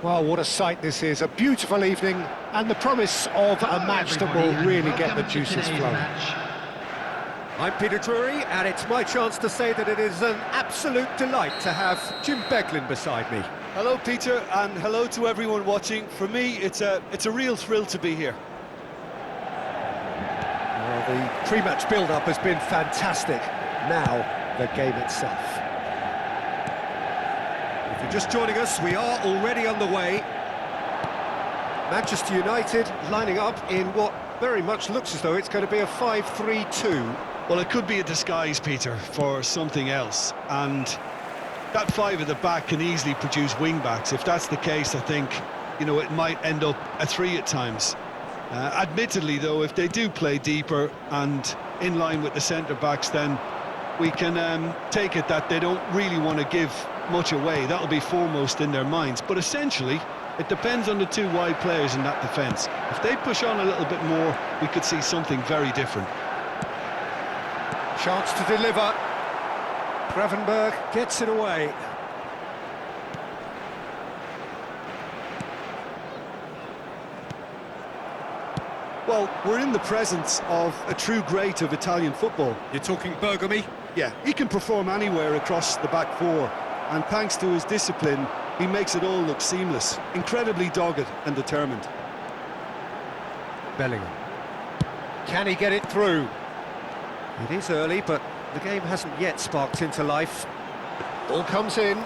Well, what a sight this is. A beautiful evening and the promise of a match that will really get the juices flowing. I'm Peter Drury, and it's my chance to say that it is an absolute delight to have Jim Beglin beside me. Hello, Peter, and hello to everyone watching. For me, it's a real thrill to be here. Well, the pre-match build-up has been fantastic. Now, the game itself. If you're just joining us, we are already underway. Manchester United lining up in what very much looks as though it's going to be a 5-3-2. Well, it could be a disguise, Peter, for something else. And that five at the back can easily produce wing-backs. If that's the case, I think, you know, it might end up a three at times. Admittedly, though, if they do play deeper and in line with the centre-backs, then we can take it that they don't really want to give much away. That'll be foremost in their minds. But essentially, it depends on the two wide players in that defence. If they push on a little bit more, we could see something very different. Chance to deliver. Gravenberg gets it away. Well, we're in the presence of a true great of Italian football. You're talking Bergami? Yeah, he can perform anywhere across the back four, and thanks to his discipline, he makes it all look seamless. Incredibly dogged and determined. Bellingham. Can he get it through? It is early, but the game hasn't yet sparked into life. Ball comes in.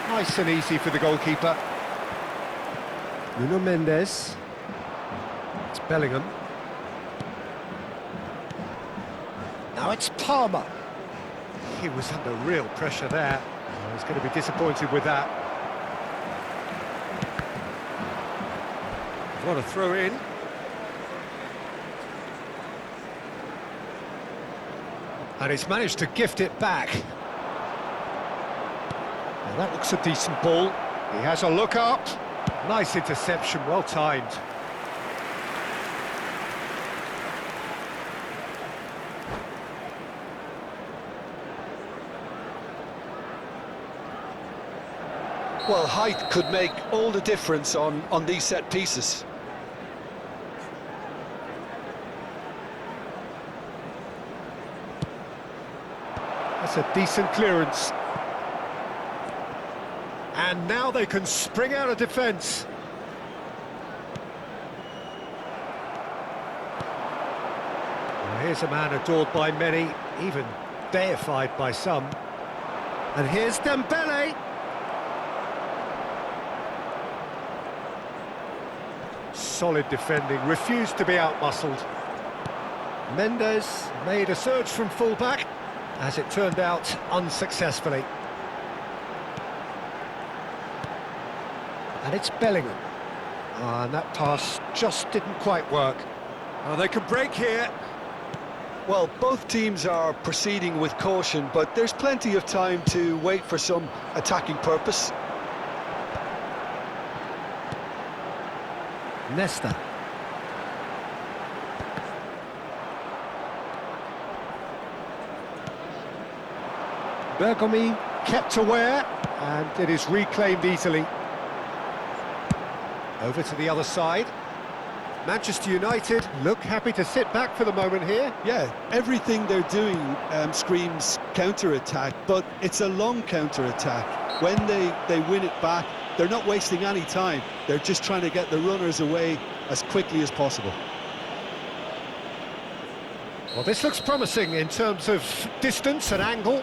Nice and easy for the goalkeeper. Nuno Mendes. It's Bellingham. Palmer. He was under real pressure there. Oh, he's going to be disappointed with that. What a throw in. And he's managed to gift it back. Now that looks a decent ball. He has a look up. Nice interception, well timed. Well, height could make all the difference on these set pieces. That's a decent clearance. And now they can spring out of defence. Well, here's a man adored by many, even deified by some. And here's Dembele. Solid defending, refused to be outmuscled. Mendes made a surge from full-back, as it turned out, unsuccessfully. And it's Bellingham. And that pass just didn't quite work. Oh, they can break here. Well, both teams are proceeding with caution, but there's plenty of time to wait for some attacking purpose. Nesta. Bergomi kept aware, and it is reclaimed easily. Over to the other side. Manchester United look happy to sit back for the moment here. Yeah, everything they're doing screams counter-attack, but it's a long counter-attack. When they win it back, they're not wasting any time. They're just trying to get the runners away as quickly as possible. Well, this looks promising in terms of distance and angle.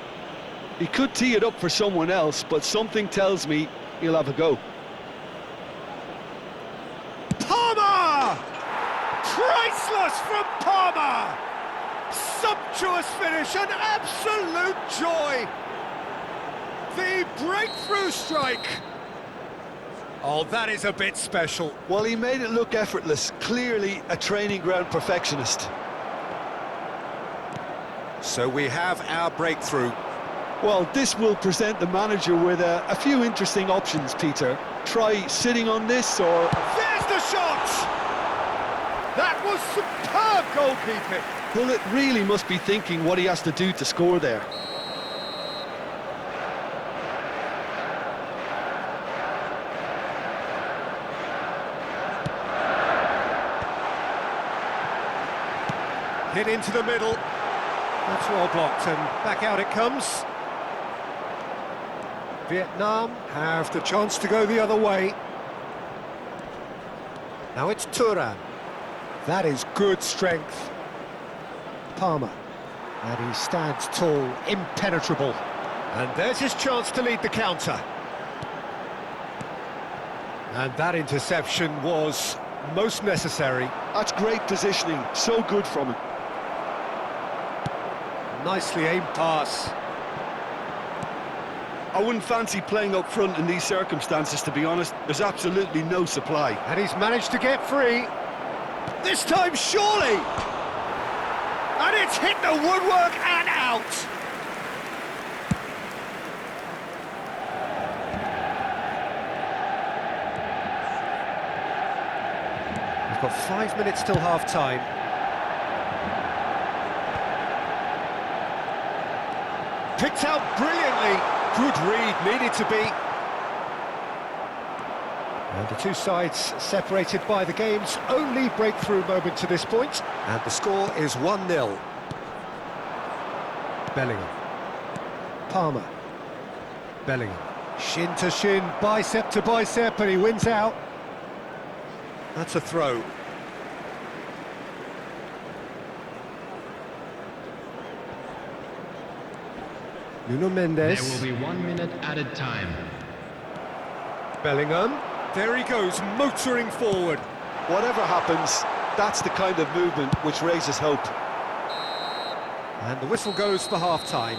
He could tee it up for someone else, but something tells me he'll have a go. Palmer! Priceless from Palmer! Sumptuous finish, an absolute joy! The breakthrough strike! Oh, that is a bit special. Well, he made it look effortless, clearly a training ground perfectionist. So we have our breakthrough. Well, this will present the manager with a few interesting options, Peter. Try sitting on this, or... There's the shot! That was superb goalkeeping. Well, it really must be thinking what he has to do to score there. Hit into the middle. That's well blocked, and back out it comes. Vietnam have the chance to go the other way. Now it's Thuram. That is good strength. Palmer. And he stands tall, impenetrable. And there's his chance to lead the counter. And that interception was most necessary. That's great positioning, so good from him. Nicely aimed pass. I wouldn't fancy playing up front in these circumstances, to be honest. There's absolutely no supply. And he's managed to get free. This time, surely! And it's hit the woodwork and out! We've got 5 minutes till half-time. Picked out brilliantly. Good read, needed to be. And the two sides separated by the game's only breakthrough moment to this point. And the score is 1-0. Bellingham. Palmer. Bellingham. Shin to shin, bicep to bicep, and he wins out. That's a throw. Nuno Mendes. There will be 1 minute added time. Bellingham. There he goes, motoring forward. Whatever happens, that's the kind of movement which raises hope. And the whistle goes for half-time.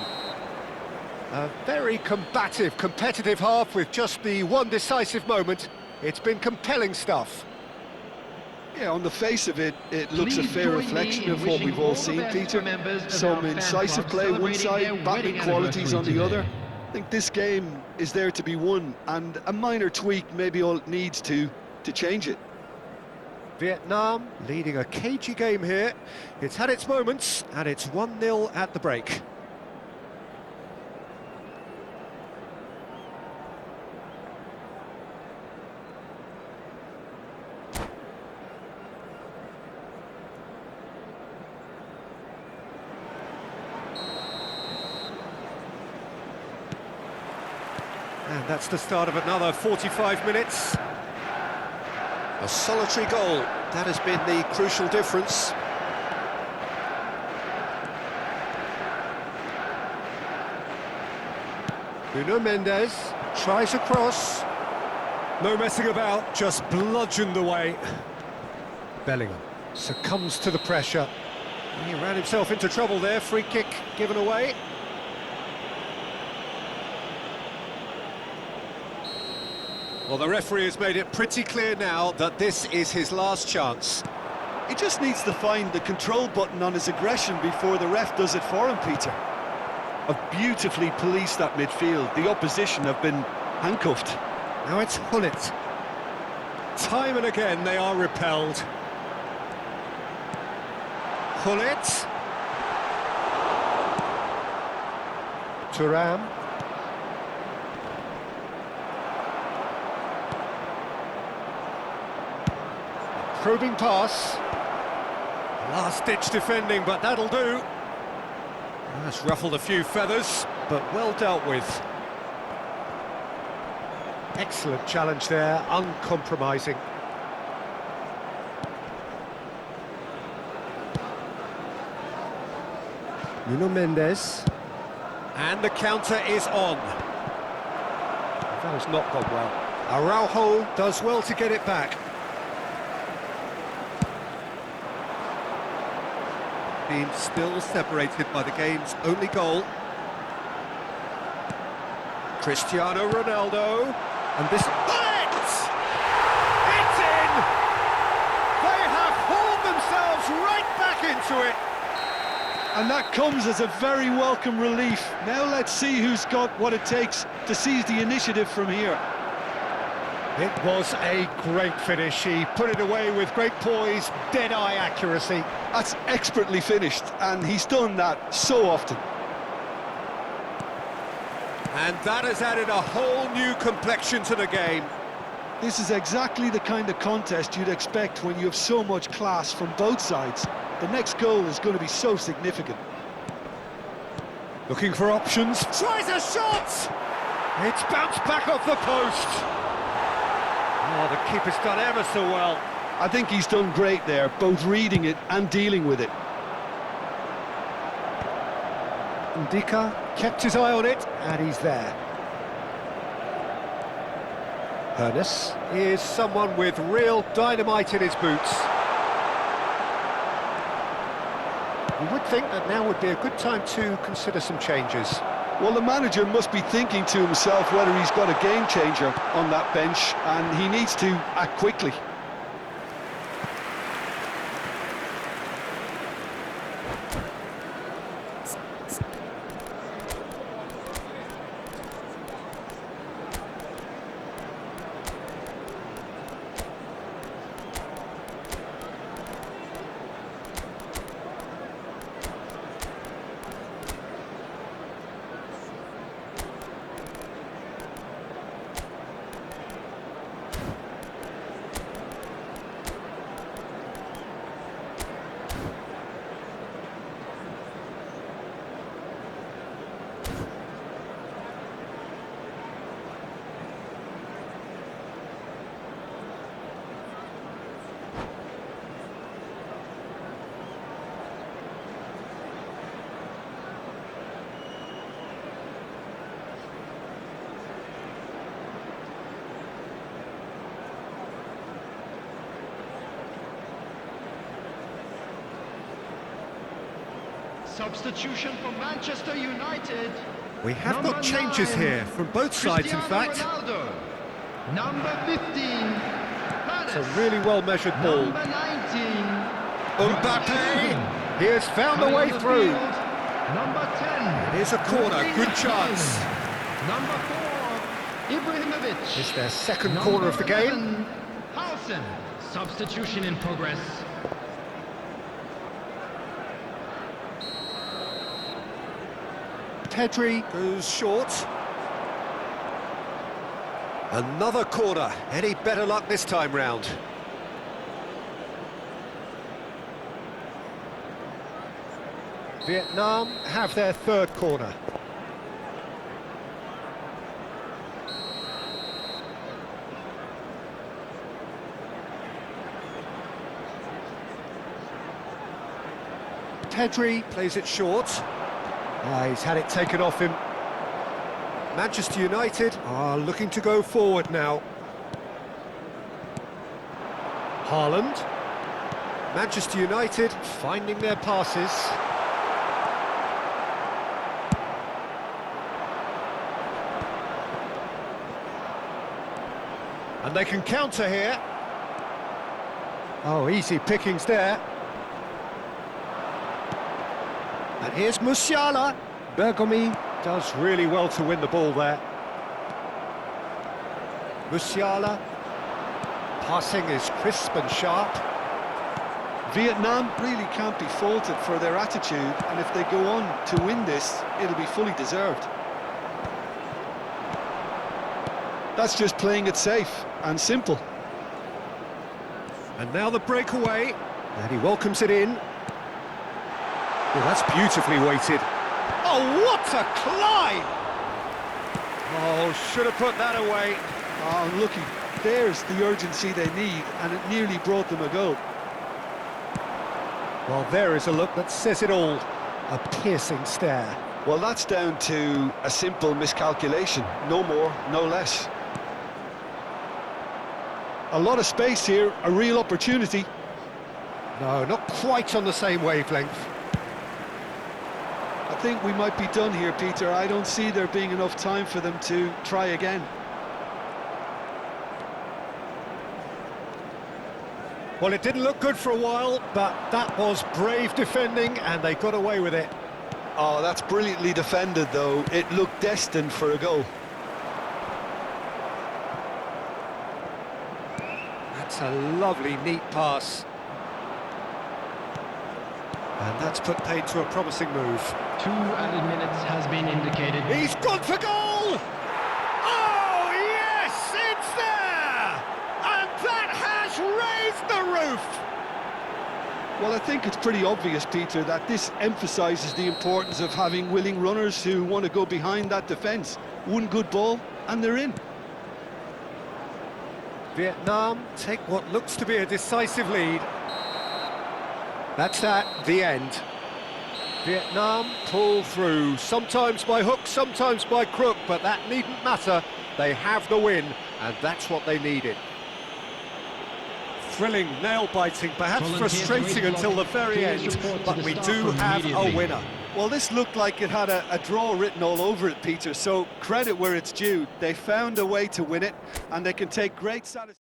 A very combative, competitive half with just the one decisive moment. It's been compelling stuff. Yeah, on the face of it, it looks a Please fair join reflection me of in what wishing we've all all the seen, best Peter. for members of Some our fan incisive club play one celebrating side, their battling wedding qualities on the anniversary other. today. I think this game is there to be won, and a minor tweak maybe all it needs to change it. Vietnam leading a cagey game here. It's had its moments, and it's 1-0 at the break. And that's the start of another 45 minutes. A solitary goal, that has been the crucial difference. Nuno Mendes tries a cross. No messing about, just bludgeoned away. Bellingham succumbs to the pressure. He ran himself into trouble there, free kick given away. Well, the referee has made it pretty clear now that this is his last chance. He just needs to find the control button on his aggression before the ref does it for him, Peter. Have beautifully policed that midfield. The opposition have been handcuffed. Now it's Hullet. Time and again they are repelled. Hullet. Thuram. Probing pass. Last-ditch defending, but that'll do. That's ruffled a few feathers, but well dealt with. Excellent challenge there, uncompromising. Nuno Mendes. And the counter is on. That has not gone well. Araujo does well to get it back. Team still separated by the game's only goal. Cristiano Ronaldo, and this... Bullet! It's in! They have hauled themselves right back into it! And that comes as a very welcome relief. Now let's see who's got what it takes to seize the initiative from here. It was a great finish. He put it away with great poise, dead-eye accuracy. That's expertly finished, and he's done that so often. And that has added a whole new complexion to the game. This is exactly the kind of contest you'd expect when you have so much class from both sides. The next goal is going to be so significant. Looking for options. Tries a shot! It's bounced back off the post. Oh, the keeper's done ever so well. I think he's done great there, both reading it and dealing with it. Ndika kept his eye on it, and he's there. Hernes is someone with real dynamite in his boots. You would think that now would be a good time to consider some changes. Well, the manager must be thinking to himself whether he's got a game changer on that bench, and he needs to act quickly. Substitution for Manchester United. We have Number got changes 9, here from both sides, in Cristiano fact. Ronaldo. Number 15, It's a really well-measured ball. Number 19, Mbappe! He has found a coming way on the through. field, Number 10. Here's a corner, good chance. Number 4, Ibrahimovic. It's their second corner of the game. 11, Halsen. Substitution in progress. Pedri goes short. Another corner. Any better luck this time round? Vietnam have their third corner. Pedri plays it short. He's had it taken off him. Manchester United are looking to go forward now. Haaland. Manchester United finding their passes. And they can counter here. Oh, easy pickings there. And here's Musiala. Bergomi does really well to win the ball there. Musiala. Passing is crisp and sharp. Vietnam really can't be faulted for their attitude, and if they go on to win this, it'll be fully deserved. That's just playing it safe and simple. And now the breakaway, and he welcomes it in. Oh, that's beautifully weighted. Oh, what a climb! Oh, should have put that away. Oh, unlucky. There's the urgency they need, and it nearly brought them a goal. Well, there is a look that says it all. A piercing stare. Well, that's down to a simple miscalculation. No more, no less. A lot of space here, a real opportunity. No, not quite on the same wavelength. I think we might be done here, Peter. I don't see there being enough time for them to try again. Well, it didn't look good for a while, but that was brave defending, and they got away with it. Oh, that's brilliantly defended, though. It looked destined for a goal. That's a lovely, neat pass. And that's put paid to a promising move. 2 added minutes has been indicated. He's gone for goal! Oh, yes, it's there! And that has raised the roof! Well, I think it's pretty obvious, Peter, that this emphasises the importance of having willing runners who want to go behind that defence. One good ball, and they're in. Vietnam take what looks to be a decisive lead. That's the end. Vietnam pull through, sometimes by hook, sometimes by crook, but that needn't matter. They have the win, and that's what they needed. Thrilling, nail-biting, perhaps frustrating until the very end, but we do have a winner. Well, this looked like it had a draw written all over it, Peter, so credit where it's due. They found a way to win it, and they can take great satisfaction.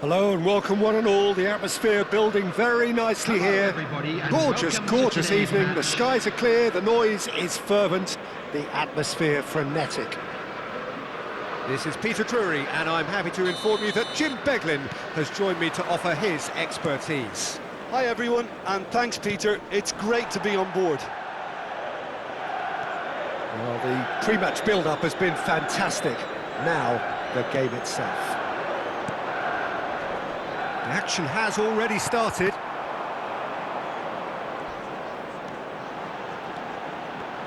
Hello and welcome one and all. The atmosphere building very nicely Hello, here. everybody, and Gorgeous, welcome to gorgeous today's evening. The match. skies are clear, the noise is fervent, the atmosphere frenetic. This is Peter Drury, and I'm happy to inform you that Jim Beglin has joined me to offer his expertise. Hi everyone, and thanks Peter, it's great to be on board. Well, the pre-match build-up has been fantastic. Now, the game itself. The action has already started.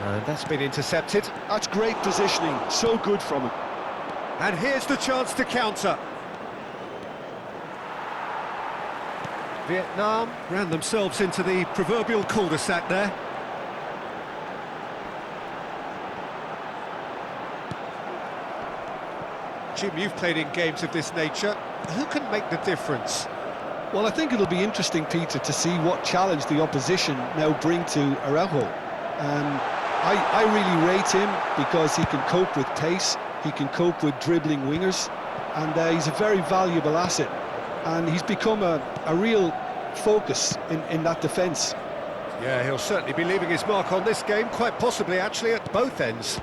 And that's been intercepted. That's great positioning, so good from him. And here's the chance to counter. Vietnam ran themselves into the proverbial cul-de-sac there. Jim, you've played in games of this nature. Who can make the difference? Well, I think it'll be interesting, Peter, to see what challenge the opposition now bring to Araujo. I really rate him because he can cope with pace, he can cope with dribbling wingers, and he's a very valuable asset. And he's become a real focus in that defence. Yeah, he'll certainly be leaving his mark on this game, quite possibly actually at both ends.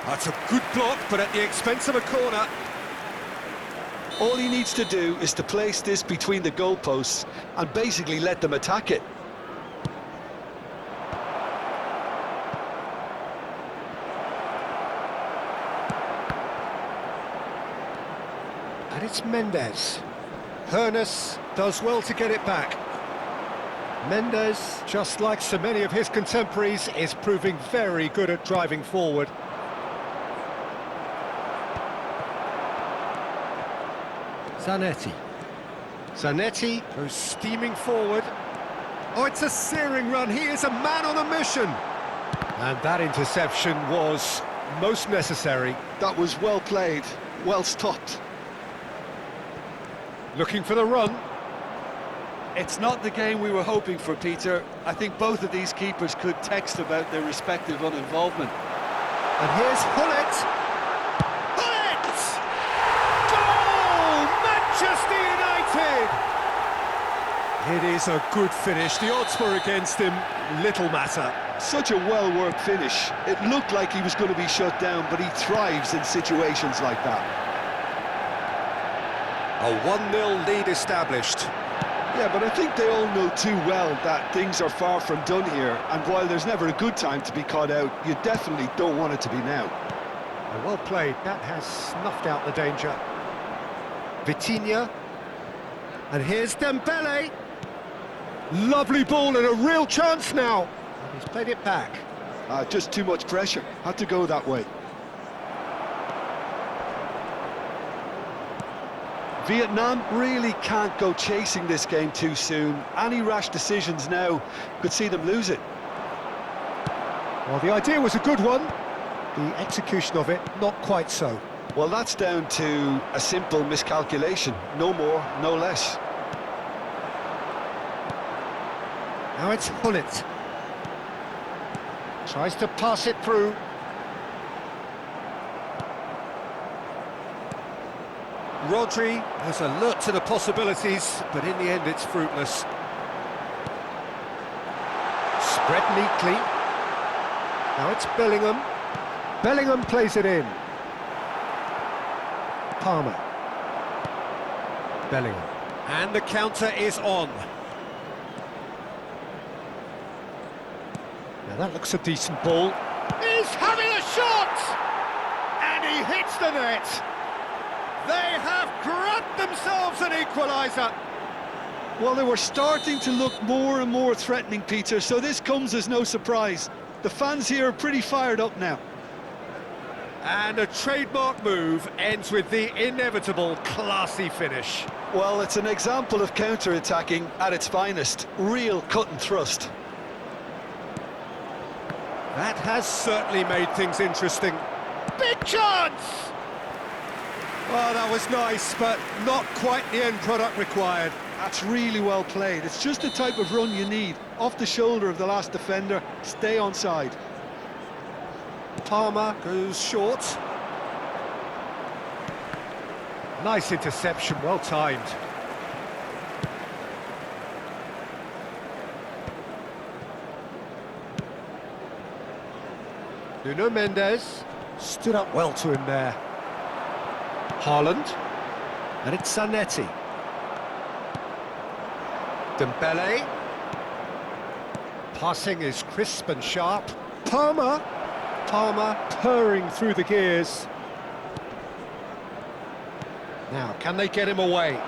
That's a good block, but at the expense of a corner. All he needs to do is to place this between the goalposts and basically let them attack it. And it's Mendes. Hernes does well to get it back. Mendes, just like so many of his contemporaries, is proving very good at driving forward. Zanetti. Zanetti goes steaming forward. Oh, it's a searing run. He is a man on a mission. And that interception was most necessary. That was well played, well stopped. Looking for the run. It's not the game we were hoping for, Peter. I think both of these keepers could text about their respective uninvolvement. And here's Hullet. Hullet! Goal! Manchester United! It is a good finish. The odds were against him. Little matter. Such a well-worked finish. It looked like he was going to be shut down, but he thrives in situations like that. A 1-0 lead established. Yeah, but I think they all know too well that things are far from done here, and while there's never a good time to be caught out, you definitely don't want it to be now. Well played. That has snuffed out the danger. Vitinha. And here's Dembele. Lovely ball and a real chance now. And he's played it back. Just too much pressure. Had to go that way. Vietnam really can't go chasing this game too soon. Any rash decisions now could see them lose it. Well, the idea was a good one. The execution of it, not quite so. Well, that's down to a simple miscalculation. No more, no less. Now it's Hullet. Tries to pass it through. Rodri was alert to the possibilities, but in the end it's fruitless. Spread neatly. Now it's Bellingham. Bellingham plays it in. Palmer. Bellingham. And the counter is on. Now that looks a decent ball. He's having a shot! And he hits the net! They have grabbed themselves an equaliser. Well, they were starting to look more and more threatening, Peter, so this comes as no surprise. The fans here are pretty fired up now. And a trademark move ends with the inevitable classy finish. Well, it's an example of counter-attacking at its finest. Real cut and thrust. That has certainly made things interesting. Big chance! Well, that was nice, but not quite the end product required. That's really well played. It's just the type of run you need. Off the shoulder of the last defender, stay onside. Palmer goes short. Nice interception, well timed. Nuno Mendes stood up well to him there. Haaland, and it's Zanetti. Dembele. Passing is crisp and sharp. Palmer purring through the gears. Now, can they get him away?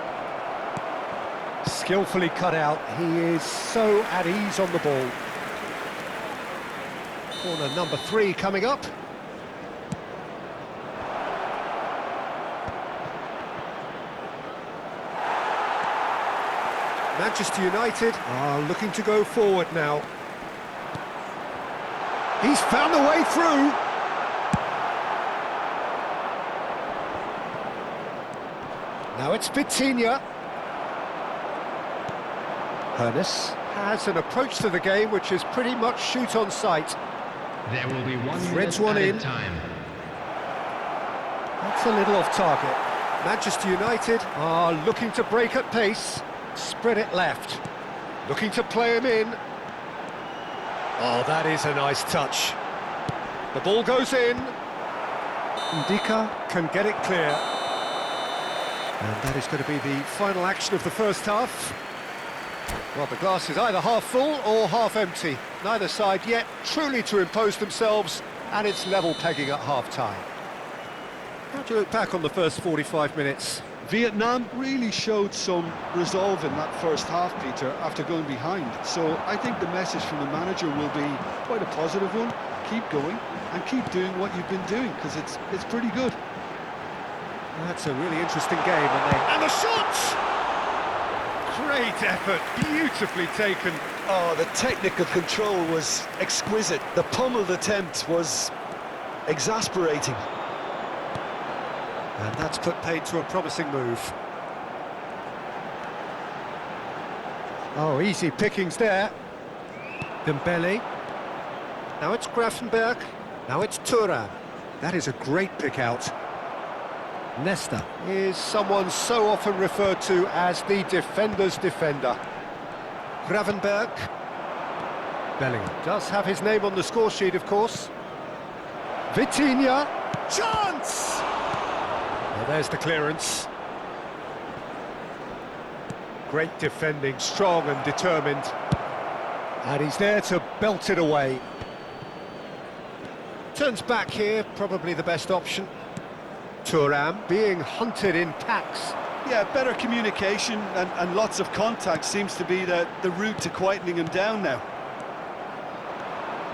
Skillfully cut out. He is so at ease on the ball. Corner number 3 coming up. Manchester United are looking to go forward now. He's found a way through. Now it's Vitinha. Hernes has an approach to the game which is pretty much shoot on sight. There will be one Threads minute one added in. time. That's a little off target. Manchester United are looking to break at pace. Spread it left. Looking to play him in. Oh, that is a nice touch. The ball goes in. Ndika can get it clear. And that is going to be the final action of the first half. Well, the glass is either half full or half empty. Neither side yet truly to impose themselves, and it's level pegging at half-time. How do you look back on the first 45 minutes? Vietnam really showed some resolve in that first half, Peter, after going behind. So I think the message from the manager will be quite a positive one. Keep going and keep doing what you've been doing, because it's pretty good. That's a really interesting game, and the shot! Great effort, beautifully taken. Oh, the technical control was exquisite. The pummeled attempt was exasperating. And that's put paid to a promising move. Oh, easy pickings there. Dembele. Now it's Grafenberg. Now it's Thuram. That is a great pick out. Nesta is someone so often referred to as the defender's defender. Gravenberg. Bellingham does have his name on the score sheet, of course. Vitinha. Chance! Well, there's the clearance. Great defending, strong and determined. And he's there to belt it away. Turns back here, probably the best option. Thuram being hunted in packs. Yeah, better communication and lots of contact seems to be the route to quietening him down now.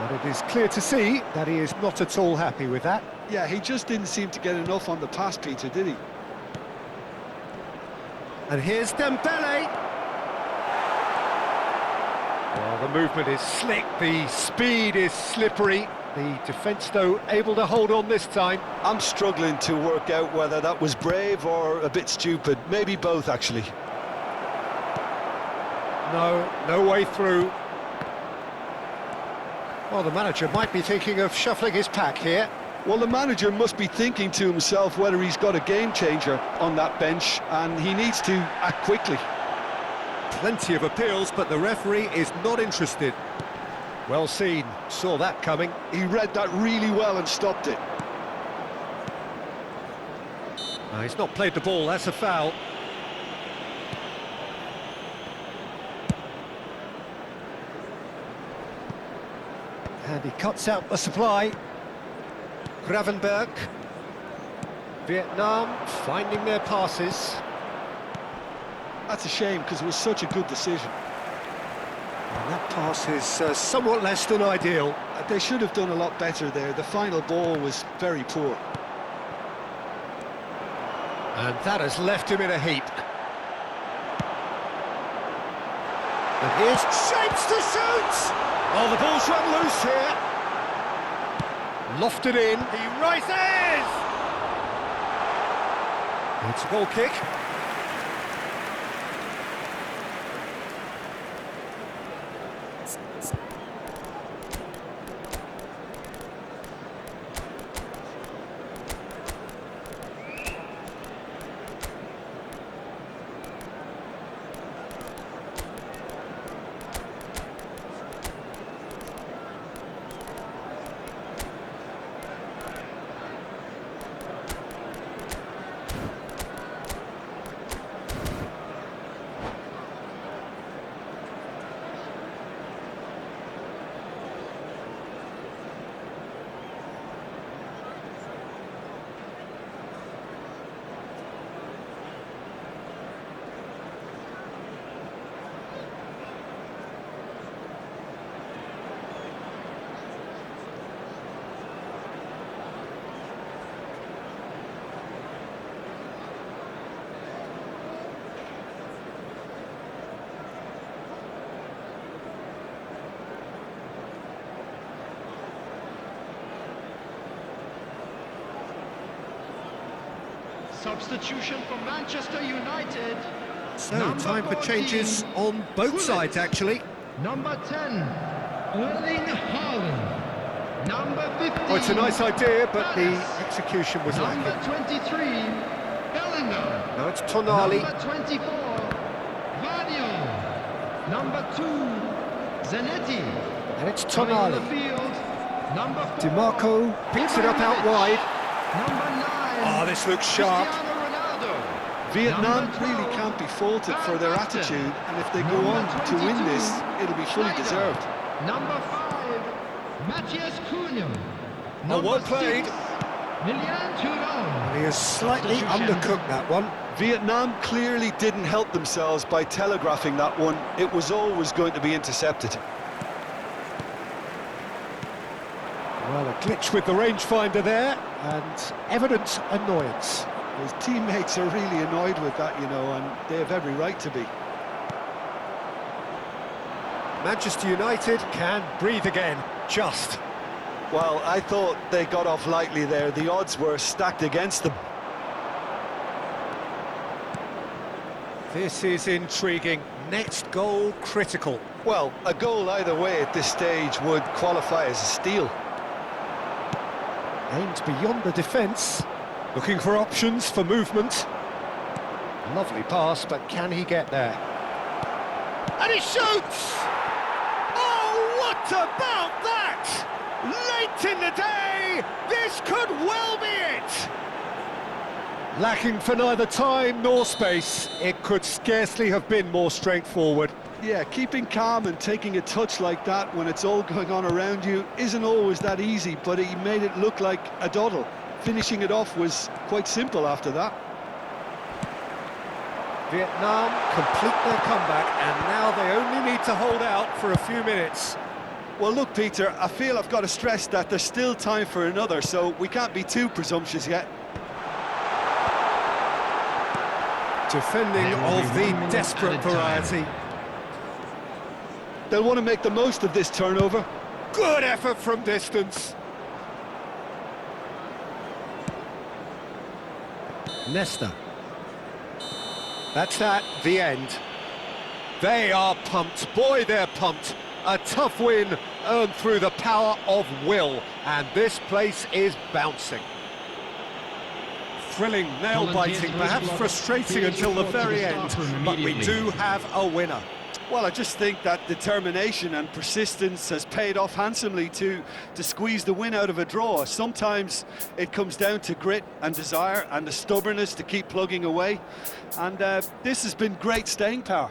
But it is clear to see that he is not at all happy with that. Yeah, he just didn't seem to get enough on the pass, Peter, did he? And here's Dembele. Well, the movement is slick, the speed is slippery. The defence, though, able to hold on this time. I'm struggling to work out whether that was brave or a bit stupid. Maybe both, actually. No way through. Well, the manager might be thinking of shuffling his pack here. Well, the manager must be thinking to himself whether he's got a game changer on that bench, and he needs to act quickly. Plenty of appeals, but the referee is not interested. Well seen, saw that coming. He read that really well and stopped it. No, he's not played the ball, that's a foul. And he cuts out the supply. Gravenberg. Vietnam finding their passes. That's a shame, because it was such a good decision. And that pass is somewhat less than ideal. They should have done a lot better there. The final ball was very poor. And that has left him in a heap. And here's shapes to shoot! Oh, the ball's run loose here. Lofted in. He rises! It's a goal kick. Substitution for Manchester United. So, Number time for 14, changes on both Gullit. sides, actually. Number 10, Erling Haaland. Number 15. Oh, it's a nice idea, but the Palace. execution was Number lacking. 23, Bellingham. Now it's Tonali. Number 24, Vardiol. Number 2, Zanetti. And it's Coming on the Tonali. field. Number 4, DiMarco picks it up out Ibrahimovic. wide. Number 9, Oh, this looks sharp. Cristiano Ronaldo. Vietnam Number really 12, can't be faulted for their Van Basten. attitude, and if they go Number on to win 22, this, it'll be fully Schneider. deserved. Number 5, Matthias Cunha. Oh, Number well played. 6, Lilian Thuram. He has slightly Substitution. undercooked that one. Vietnam clearly didn't help themselves by telegraphing that one. It was always going to be intercepted. Well, a glitch with the rangefinder there, and evident annoyance. His teammates are really annoyed with that, you know, and they have every right to be. Manchester United can breathe again, just. Well, I thought they got off lightly there. The odds were stacked against them. This is intriguing. Next goal critical. Well, a goal either way at this stage would qualify as a steal. Aimed beyond the defence, looking for options for movement. Lovely pass, but can he get there? And he shoots! Oh, what about that? Late in the day, this could well be it! Lacking for neither time nor space, it could scarcely have been more straightforward. Yeah, keeping calm and taking a touch like that when it's all going on around you isn't always that easy, but he made it look like a doddle. Finishing it off was quite simple after that. Vietnam complete their comeback, and now they only need to hold out for a few minutes. Well, look, Peter, I feel I've got to stress that there's still time for another, so we can't be too presumptuous yet. Defending There will of be the 1 minute desperate added time. variety. They'll want to make the most of this turnover. Good effort from distance. Nesta. That's that, the end. They are pumped. Boy, they're pumped. A tough win earned through the power of will, and this place is bouncing. Thrilling, nail-biting, perhaps frustrating until the very end, but we do have a winner. Well, I just think that determination and persistence has paid off handsomely to squeeze the win out of a draw. Sometimes it comes down to grit and desire and the stubbornness to keep plugging away. And this has been great staying power.